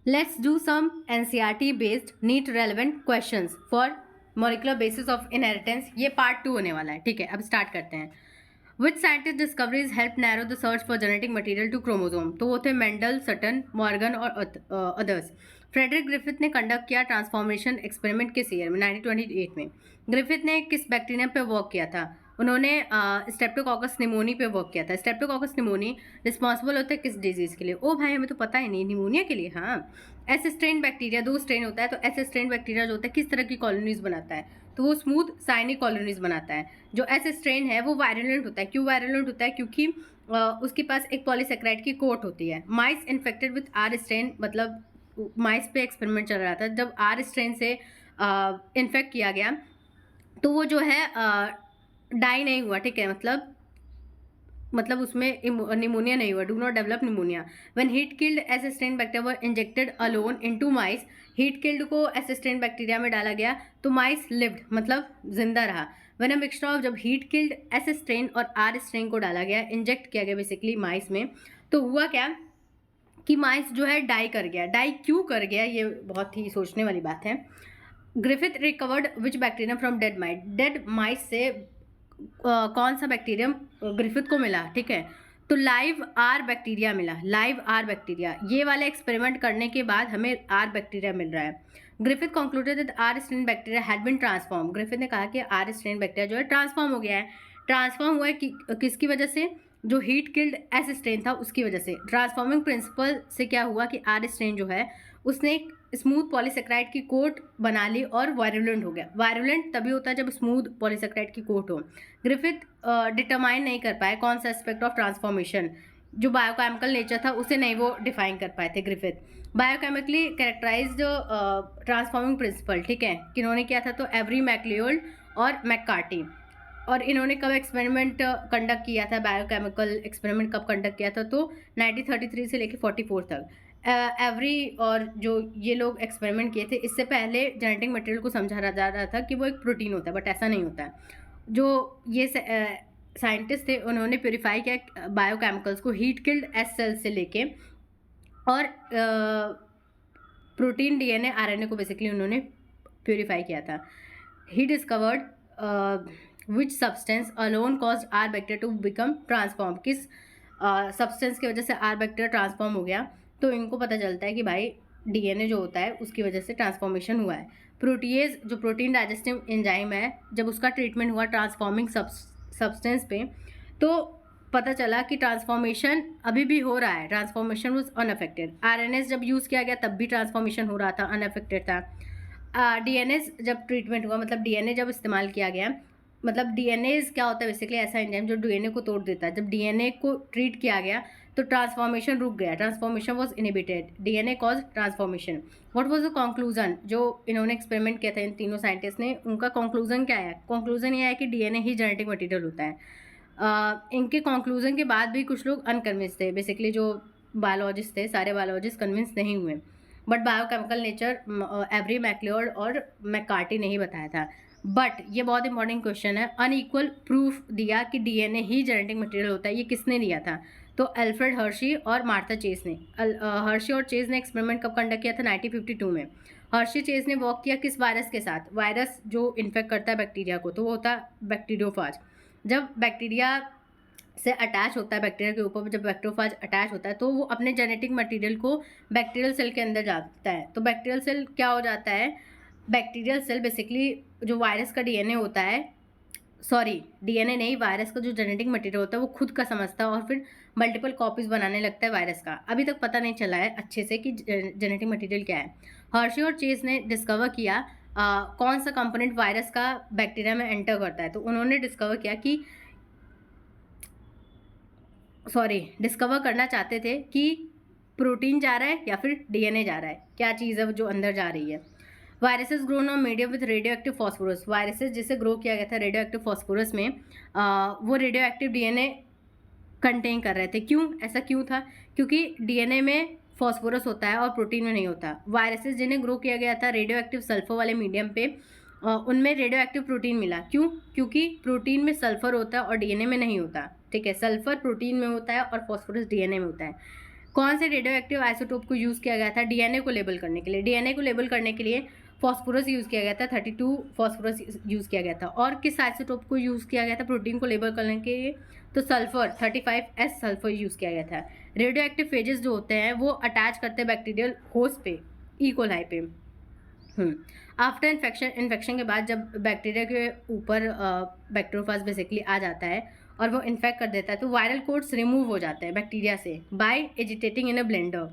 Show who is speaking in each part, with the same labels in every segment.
Speaker 1: Let's do some NCERT based NEET relevant questions for molecular basis of inheritance. ये part 2 होने वाला है. ठीक है, अब स्टार्ट करते हैं. Which scientist discoveries helped narrow the search for genetic material to chromosome? तो वो थे मेंडल, सटन, मॉर्गन और अदर्स. फ्रेडरिक ग्रिफिथ ने कंडक्ट किया ट्रांसफॉर्मेशन एक्सपेरिमेंट किस ईयर में? 1928 में. ग्रिफिथ ने किस बैक्टीरियम पे वर्क किया था? उन्होंने स्ट्रेप्टोकॉकस निमोनी पे वर्क किया था. स्ट्रेप्टोकॉकस निमोनी रिस्पॉन्सिबल होता है किस डिजीज के लिए? ओ भाई, हमें तो पता ही नहीं. निमोनिया के लिए. हाँ. एस स्ट्रेन बैक्टीरिया, 2 स्ट्रेन होता है, तो एस स्ट्रेन बैक्टीरिया जो होता है किस तरह की कॉलोनीज बनाता है? तो वो स्मूथ साइनिक कॉलोनीज बनाता है. जो एस स्ट्रेन है वो वायरुलेंट होता है. क्यों वायरुलेंट होता है? क्योंकि उसके पास एक पॉलीसेक्राइड की कोट होती है. माइस इन्फेक्टेड विथ आर स्ट्रेन, मतलब माइस पे एक्सपेरिमेंट चल रहा था. जब आर स्ट्रेन से इन्फेक्ट किया गया तो वो जो है डाई नहीं हुआ. ठीक है, मतलब उसमें निमोनिया नहीं हुआ. Do not develop pneumonia. When heat killed assistant bacteria were injected alone into mice. Heat killed को एसिस्टेंट बैक्टीरिया में डाला गया तो माइस लिव्ड, मतलब जिंदा रहा. व्हेन अ मिक्सचर ऑफ, जब हीट किल्ड एसिस्ट्रेन और आर स्ट्रेन को डाला गया, इंजेक्ट किया गया बेसिकली माइस में, तो हुआ क्या कि माइस जो है डाई कर गया. डाई क्यों कर गया, ये बहुत ही सोचने वाली बात है. Griffith recovered which bacterium from dead mice. Dead mice से कौन सा बैक्टीरियम ग्रिफिथ को मिला? ठीक है, तो लाइव आर बैक्टीरिया मिला. Live R bacteria. ये वाले एक्सपेरिमेंट करने के बाद हमें आर बैक्टीरिया मिल रहा है. Griffith concluded that R strain bacteria had been transform. Griffith ने कहा कि आर स्ट्रेन बैक्टीरिया जो है ट्रांसफॉर्म हो गया है. ट्रांसफॉर्म हुआ है किसकी वजह से? जो हीट किल्ड एस स्ट्रेन था उसकी वजह से. ट्रांसफॉर्मिंग प्रिंसिपल से क्या हुआ कि आर स्ट्रेन जो है उसने एक स्मूथ पॉलीसेक्राइड की कोट बना ली और वायरुलेंट हो गया. वायरुलेंट तभी होता है जब स्मूथ पॉलीसेक्राइड की कोट हो. ग्रिफिथ डिटरमाइन नहीं कर पाए कौन सा एस्पेक्ट ऑफ ट्रांसफॉर्मेशन, जो बायोकेमिकल नेचर था उसे नहीं वो डिफाइन कर पाए थे Griffith. Biochemically characterized transforming principle. ठीक है, किन्होंने किया था? तो एवरी मैक्लियोल्ड और मैककार्टी. और इन्होंने कब एक्सपेरिमेंट कंडक्ट किया था? बायोकेमिकल एक्सपेरिमेंट कब कंडक्ट किया था? तो 1933 से लेकर 44 तक. एवरी और जो ये लोग एक्सपेरिमेंट किए थे, इससे पहले जेनेटिक मटेरियल को समझा जा रहा था कि वो एक प्रोटीन होता है, बट ऐसा नहीं होता है. जो ये साइंटिस्ट थे उन्होंने प्योरीफाई किया बायोकेमिकल्स को हीट किल्ड एस सेल्स से लेके, और प्रोटीन, डीएनए, आरएनए को बेसिकली उन्होंने प्योरीफाई किया था. He discovered which substance alone caused R bacteria to become transform. किस सब्सटेंस की वजह से आर बैक्टीरिया ट्रांसफॉर्म हो गया? तो इनको पता चलता है कि भाई डीएनए जो होता है उसकी वजह से ट्रांसफॉर्मेशन हुआ है. प्रोटीएज, जो प्रोटीन डाइजेस्टिव एंजाइम है, जब उसका ट्रीटमेंट हुआ ट्रांसफॉर्मिंग सब्सटेंस पे, तो पता चला कि ट्रांसफॉर्मेशन अभी भी हो रहा है. Transformation was unaffected. आरएनएस जब यूज़ किया गया तब भी ट्रांसफॉर्मेशन हो रहा था, अनअफेक्टेड था. डीएनए जब ट्रीटमेंट हुआ, मतलब डीएनए जब इस्तेमाल किया गया, मतलब डीएनए क्या होता है बेसिकली? ऐसा एंजाइम जो डीएनए को तोड़ देता है. जब डीएनए को ट्रीट किया गया तो ट्रांसफॉर्मेशन रुक गया. Transformation was inhibited. DNA cause transformation. What was the conclusion? जो इन्होंने एक्सपेरिमेंट किया था इन तीनों साइंटिस्ट ने, उनका कंक्लूजन क्या है? कंक्लूजन ये है कि डीएनए ही जेनेटिक मटेरियल होता है. इनके कंक्लूजन के बाद भी कुछ लोग अनकन्विंस थे. बेसिकली जो बायोलॉजिस्ट थे, सारे बायोलॉजिस्ट कन्विंस नहीं हुए. But biochemical nature Avery MacLeod और मैककार्टी ने ही बताया था. बट ये बहुत इंपॉर्टेंट क्वेश्चन है. अनइक्वल प्रूफ दिया कि डीएनए ही जेनेटिक मटेरियल होता है, ये किसने दिया था? तो अल्फ्रेड हर्शी और मार्था चेस ने. हर्शी और चेस ने एक्सपेरिमेंट कब कंडक्ट किया था? 1952 में. हर्शी चेस ने वर्क किया किस वायरस के साथ? वायरस जो इन्फेक्ट करता है बैक्टीरिया को, तो वो होता है बैक्टीरियोफाज. जब बैक्टीरिया से अटैच होता है, बैक्टीरिया के ऊपर जब बैक्टीरियोफाज अटैच होता है तो वो अपने जेनेटिक मटेरियल को बैक्टीरियल सेल के अंदर जाता है. तो बैक्टीरियल सेल क्या हो जाता है? बैक्टीरियल सेल बेसिकली जो वायरस का डीएनए होता है, सॉरी डीएनए नहीं, वायरस का जो जेनेटिक मटेरियल होता है वो खुद का समझता है और फिर मल्टीपल कॉपीज बनाने लगता है वायरस का. अभी तक पता नहीं चला है अच्छे से कि जेनेटिक मटेरियल क्या है. हर्शी और चेस ने डिस्कवर किया कौन सा कंपोनेंट वायरस का बैक्टीरिया में एंटर करता है. तो उन्होंने डिस्कवर किया कि डिस्कवर करना चाहते थे कि प्रोटीन जा रहा है या फिर डीएनए जा रहा है, क्या चीज़ है जो अंदर जा रही है. Viruses grown on medium with radio active phosphorus. Viruses जिसे ग्रो किया गया था रेडियो एक्टिव फॉस्फोरस में, वो रेडियो एक्टिव डीएनए कंटेन कर रहे थे. क्यों ऐसा क्यों था? क्योंकि डीएनए में फॉस्फोरस होता है और प्रोटीन में नहीं होता. वायरसेस जिन्हें ग्रो किया गया था रेडियो एक्टिव सल्फर वाले मीडियम पे, उनमें रेडियो एक्टिव प्रोटीन मिला. क्यों? क्योंकि प्रोटीन में सल्फर होता है और डीएनए में नहीं होता. ठीक है, सल्फर प्रोटीन में होता है और फॉस्फोरस डीएनए में होता है. कौन से रेडियो एक्टिव आइसोटोप को यूज़ किया गया था डीएनए को लेबल करने के लिए? डीएनए को लेबल करने के लिए फॉस्फोरस यूज़ किया गया था, 32 फॉस्फोरस यूज़ किया गया था। और किस आइसोटोप को यूज़ किया गया था प्रोटीन को लेबल करने के लिए? तो सल्फर, 35S सल्फर यूज़ किया गया था। रेडियो एक्टिव फेजेस जो होते हैं वो अटैच करते हैं बैक्टीरियल होस्ट पे, ई कोलाई पे। आफ्टर इन्फेक्शन के बाद जब बैक्टीरिया के ऊपर बैक्टीरियोफाज बेसिकली आ जाता है और वो इन्फेक्ट कर देता है तो वायरल कोड्स रिमूव हो जाते हैं बैक्टीरिया से by agitating in a blender.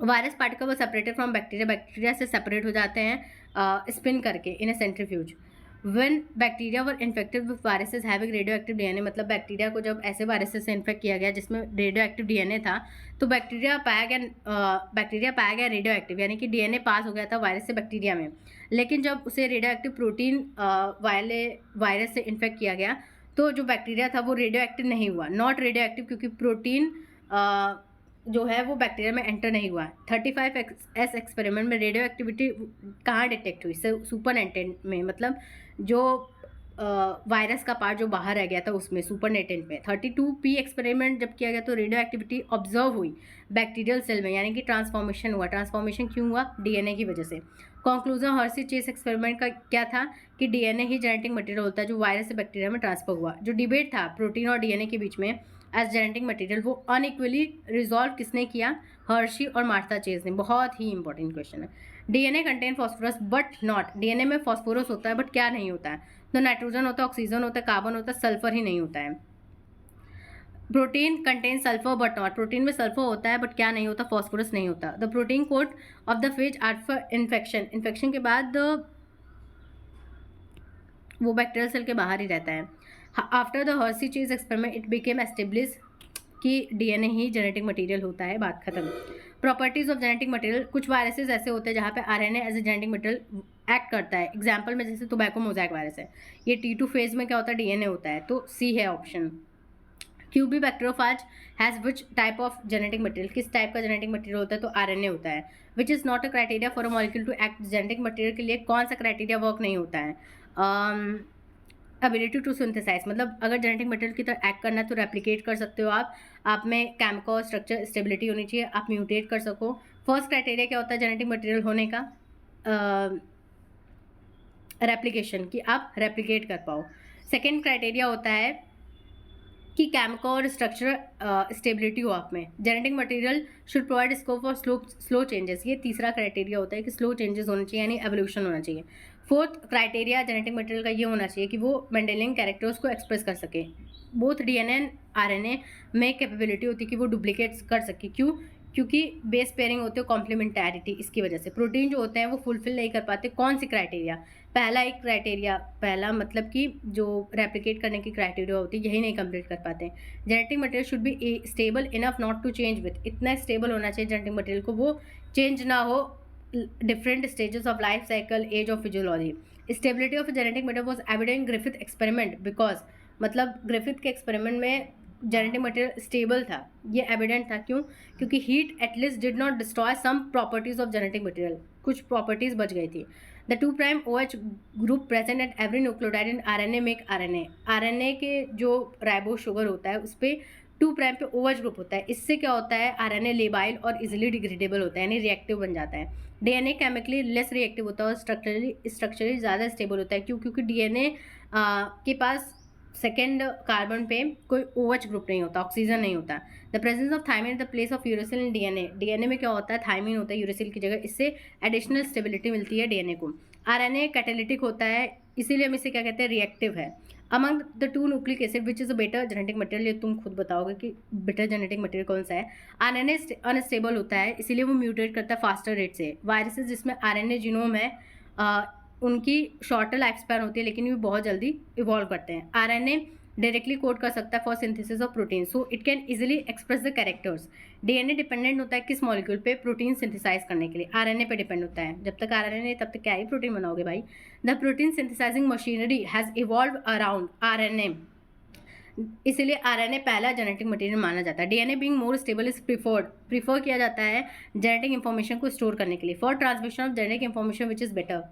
Speaker 1: Virus particle वो सेपरेटेड फ्रॉम बैक्टीरिया से सेपरेट हो जाते हैं स्पिन करके in a centrifuge. When bacteria were infected with viruses having radioactive DNA, मतलब बैक्टीरिया को जब ऐसे वायरसेस से इन्फेक्ट किया गया जिसमें रेडियो एक्टिव डीएनए था तो बैक्टीरिया पाया गया रेडियो एक्टिव, यानी कि डीएनए पास हो गया था वायरस से बैक्टीरिया में। लेकिन जब उसे रेडियो एक्टिव प्रोटीन वाले वायरस से इन्फेक्ट किया गया तो जो बैक्टीरिया था वो रेडियो एक्टिव नहीं हुआ, नॉट रेडियो एक्टिव, क्योंकि प्रोटीन जो है वो बैक्टीरिया में एंटर नहीं हुआ। 35S एक्सपेरिमेंट में रेडियो एक्टिविटी कहाँ डिटेक्ट हुई? सुपरनेटेंट में, मतलब जो वायरस का पार्ट जो बाहर रह गया था उसमें, सुपरनेटेंट में। 32P एक्सपेरिमेंट जब किया गया तो रेडियो एक्टिविटी ऑब्जर्व हुई बैक्टीरियल सेल में, यानी कि ट्रांसफॉर्मेशन हुआ। ट्रांसफॉर्मेशन क्यों हुआ? डीएनए की वजह से। कंक्लूजन हर्सी चेस एक्सपेरिमेंट का क्या था कि डीएनए ही जेनेटिक मटेरियल होता है जो वायरस से बैक्टीरिया में ट्रांसफर हुआ। जो डिबेट था प्रोटीन और डीएनए के बीच में एज जेनेटिक मटेरियल, वो अनइक्वली रिजॉल्व किसने किया? हर्शी और मार्था चेस ने। बहुत ही इंपॉर्टेंट क्वेश्चन है। DNA contain phosphorus but not, DNA में फॉस्फोरस होता है बट क्या नहीं होता है? तो नाइट्रोजन होता है, ऑक्सीजन होता है, कार्बन होता है, सल्फर ही नहीं होता है। Protein contain sulphur but not, protein में सल्फर होता है बट क्या नहीं होता? फॉस्फोरस नहीं होता। The protein code of the phase after infection, infection के बाद वो बैक्टीरियल सेल के बाहर ही रहता है। After the Hershey Chase experiment it became establish कि डीएनए ही जेनेटिक मटेरियल होता है, बात खत्म। प्रॉपर्टीज ऑफ जेनेटिक मटेरियल, कुछ वायरसेस ऐसे होते हैं जहाँ पे RNA as a genetic material act करता है। एग्जाम्पल में जैसे टोबैको मोज़ैक वायरस है, ये T2 फेज में क्या होता है? डीएनए होता है, तो सी है option. QB bacteriophage has which type of genetic material, किस टाइप का जेनेटिक मटेरियल होता है? तो आरएनए होता है। Which is not a criteria for a molecule to act, genetic material के लिए कौन सा क्राइटेरिया वर्क नहीं होता है? एबिलिटी टू सिंथेसाइज, मतलब अगर जेनेटिक मटेरियल की तरह एक्ट करना है तो रेप्लिकेट कर सकते हो आप में केमिकल स्ट्रक्चर स्टेबिलिटी होनी चाहिए, आप म्यूटेट कर सको। फर्स्ट क्राइटेरिया क्या होता है जेनेटिक मटेरियल होने का? रेप्लिकेशन, कि आप रेप्लिकेट कर पाओ। सेकेंड क्राइटेरिया होता है कि केमिकल और स्ट्रक्चर स्टेबिलिटी हो आप में। Genetic material should provide scope for slow changes, ये तीसरा क्राइटेरिया होता है कि स्लो चेंजेस होने चाहिए, यानी एवोल्यूशन होना चाहिए। फोर्थ क्राइटेरिया जेनेटिक मटेरियल का ये होना चाहिए कि वो मेंडेलियन कैरेक्टर्स को एक्सप्रेस कर सके। बोथ डीएनए एंड आरएनए में कैपेबिलिटी होती है कि वो डुप्लीकेट्स कर सके। क्यों? क्योंकि बेस पेयरिंग होते हो, कॉम्प्लीमेंटैरिटी, इसकी वजह से। प्रोटीन जो होते हैं वो फुलफिल नहीं कर पाते, कौन सी क्राइटेरिया? पहला मतलब कि जो रेप्लिकेट करने की क्राइटेरिया होती है यही नहीं कंप्लीट कर पाते। Genetic material should be stable enough not to change with, इतना स्टेबल होना चाहिए जेनेटिक मटेरियल को वो चेंज ना हो different stages of life cycle, age of physiology. Stability of genetic material was evident Griffith experiment because, मतलब Griffith के experiment में जेनेटिक मटेरियल स्टेबल था, ये एविडेंट था। क्यों? क्योंकि heat at least did not destroy some properties of genetic material, कुछ properties बच गई थी। The 2' OH group present at every nucleotide in RNA make RNA, RNA के जो राइबोज शुगर होता है उस पर 2' पे OH ग्रुप होता है। इससे क्या होता है? आरएनए लेबाइल और इजिली डिग्रेडेबल होता है, यानी रिएक्टिव बन जाता है। डीएनए केमिकली लेस रिएक्टिव होता है और स्ट्रक्चरली ज़्यादा स्टेबल होता है। क्यों? क्योंकि डीएनए के पास सेकेंड कार्बन पे कोई OH ग्रुप नहीं होता, ऑक्सीजन नहीं होता। The presence of thymine the place of uracil in DNA, DNA में क्या होता है? थायमिन होता है यूरेसिल की जगह, इससे एडिशनल स्टेबिलिटी मिलती है डीएनए को। आरएनए कैटालिटिक होता है, इसीलिए हम इसे क्या कहते हैं? रिएक्टिव है। Among the 2 nucleic acid which is a better genetic material, ये तुम खुद बताओगे कि बेटर जेनेटिक मटेरियल कौन सा है। आरएनए अनस्टेबल होता है, इसीलिए वो म्यूटेट करता है फास्टर रेट से। वायरसेस जिसमें आरएनए जीनोम है उनकी शॉर्टर लाइफ स्पैन होती है, लेकिन ये बहुत जल्दी इवॉल्व करते हैं। आरएनए डायरेक्टली कोड कर सकता है for synthesis of protein, so it can easily express the characters. DNA dependent होता है किस मॉलिक्यूल पे? प्रोटीन सिंथेसाइज करने के लिए। आरएनए पे डिपेंड होता है, जब तक आरएनए नहीं तब तक क्या ही प्रोटीन बनाओगे भाई। The protein synthesising machinery has evolve around RNA, इसीलिए आरएनए पहला जेनेटिक मटेरियल माना जाता है। DNA being more stable is prefer किया जाता है जेनेटिक इन्फॉर्मेशन को स्टोर करने के लिए for transmission of genetic information which is better.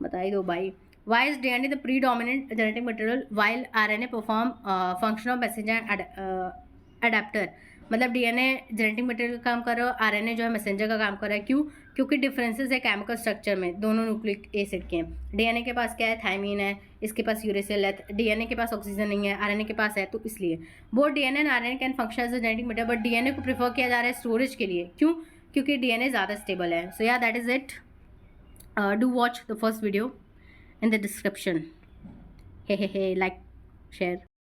Speaker 1: बता ही दो भाई। Why is DNA the predominant genetic material while RNA perform function of messenger adapter? मतलब डीएनए जेनेटिक मटेरियल का काम कर रहा है और आरएनए जो है मैसेंजर का काम कर रहा है। क्यों? क्योंकि डिफरेंसेस है केमिकल स्ट्रक्चर में, दोनों न्यूक्लिक एसिड के। डीएनए के पास क्या है? थायमीन है, इसके पास यूरेसिल है। डीएनए के पास ऑक्सीजन नहीं है, आरएनए के पास है, तो इसलिए both DNA and RNA can function as a genetic material, but DNA को प्रीफर किया जा रहा है स्टोरेज के लिए। क्यों? क्योंकि डीएनए ज़्यादा स्टेबल है। सो या that is it. Do watch the first video in the description. Hey, like, share.